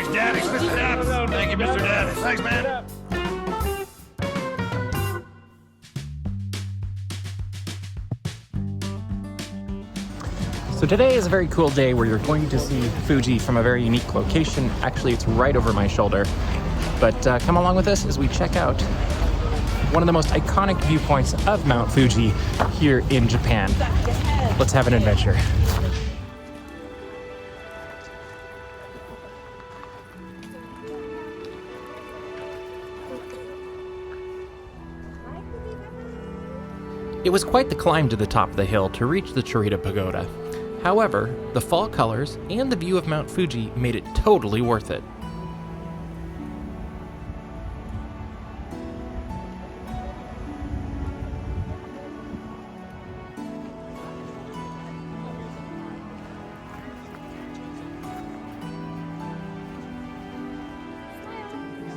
Thanks, Daps. Mr. Daps. Thank you, Mr. Daps. Thanks, man. So today is a very cool day where you're going to see Fuji from a very unique location. Actually, it's right over my shoulder. But come along with us as we check out one of the most iconic viewpoints of Mount Fuji here in Japan. Let's have an adventure. It was quite the climb to the top of the hill to reach the Chureito Pagoda. However, the fall colors and the view of Mount Fuji made it totally worth it.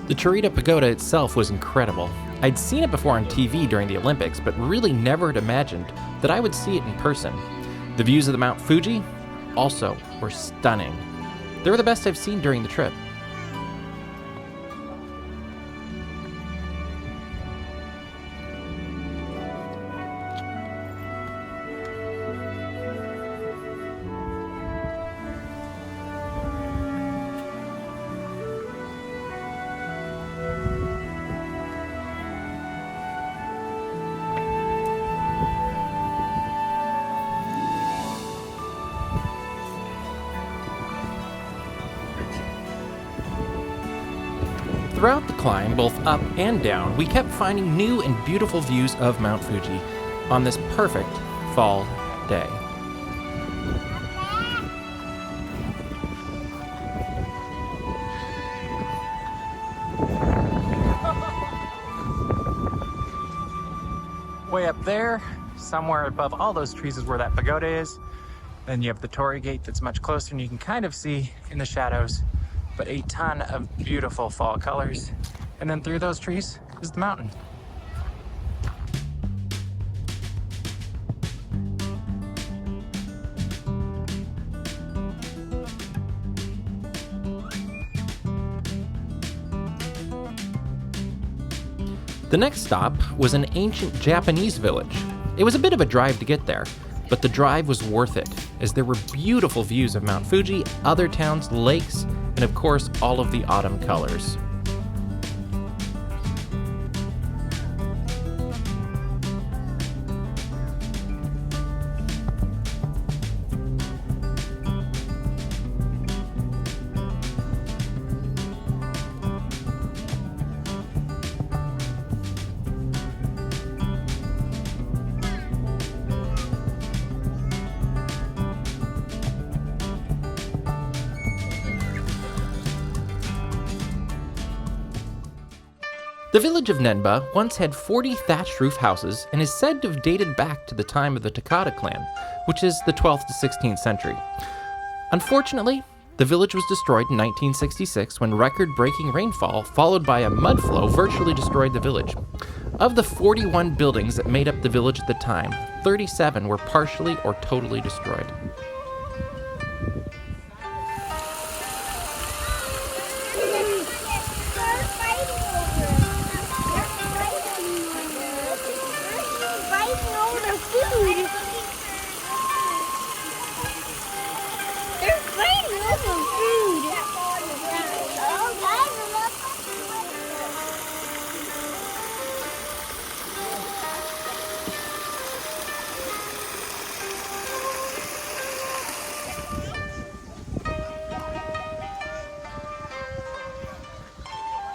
The Chureito Pagoda itself was incredible. I'd seen it before on TV during the Olympics, but really never had imagined that I would see it in person. The views of the Mount Fuji also were stunning. They were the best I've seen during the trip. Throughout the climb, both up and down, we kept finding new and beautiful views of Mount Fuji on this perfect fall day. Way up there, somewhere above all those trees is where that pagoda is. Then you have the torii gate that's much closer and you can kind of see in the shadows, but a ton of beautiful fall colors. And then through those trees is the mountain. The next stop was an ancient Japanese village. It was a bit of a drive to get there, but the drive was worth it, as there were beautiful views of Mount Fuji, other towns, lakes, and of course, all of the autumn colors. The village of Nenba once had 40 thatched roof houses and is said to have dated back to the time of the Takata clan, which is the 12th to 16th century. Unfortunately, the village was destroyed in 1966 when record-breaking rainfall followed by a mud flow virtually destroyed the village. Of the 41 buildings that made up the village at the time, 37 were partially or totally destroyed.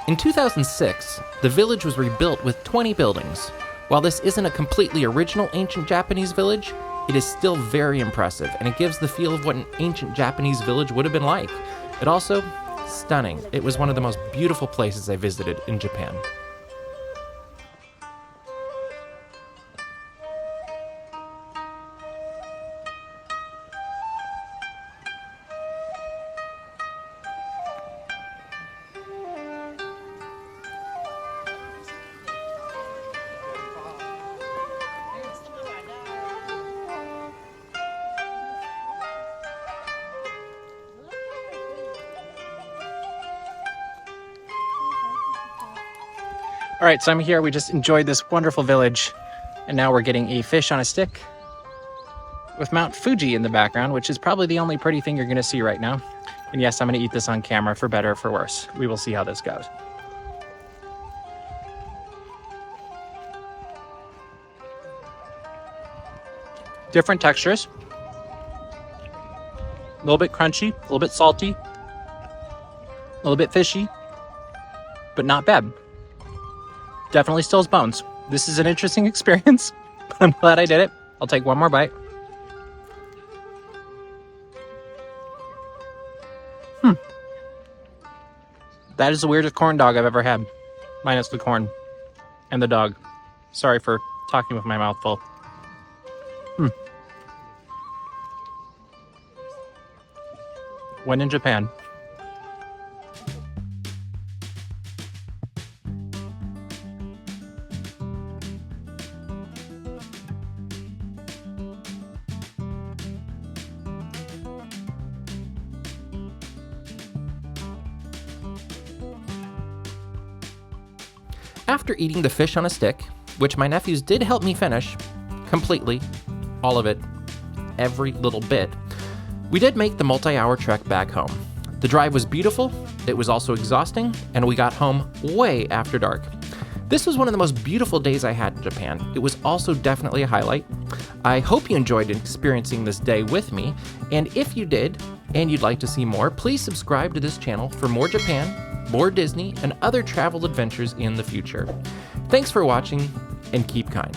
In 2006, the village was rebuilt with 20 buildings. While this isn't a completely original ancient Japanese village, it is still very impressive, and it gives the feel of what an ancient Japanese village would have been like. It also, stunning. It was one of the most beautiful places I visited in Japan. All right, so I'm here. We just enjoyed this wonderful village, and now we're getting a fish on a stick with Mount Fuji in the background, which is probably the only pretty thing you're going to see right now. And yes, I'm going to eat this on camera for better or for worse. We will see how this goes. Different textures. A little bit crunchy, a little bit salty, a little bit fishy, but not bad. Definitely still has bones. This is an interesting experience, but I'm glad I did it. I'll take one more bite. That is the weirdest corn dog I've ever had. Minus the corn and the dog. Sorry for talking with my mouth full. When in Japan. After eating the fish on a stick, which my nephews did help me finish, completely, all of it, every little bit, we did make the multi-hour trek back home. The drive was beautiful, it was also exhausting, and we got home way after dark. This was one of the most beautiful days I had in Japan. It was also definitely a highlight. I hope you enjoyed experiencing this day with me, and if you did, and you'd like to see more, please subscribe to this channel for more Japan, more Disney, and other travel adventures in the future. Thanks for watching, and keep kind.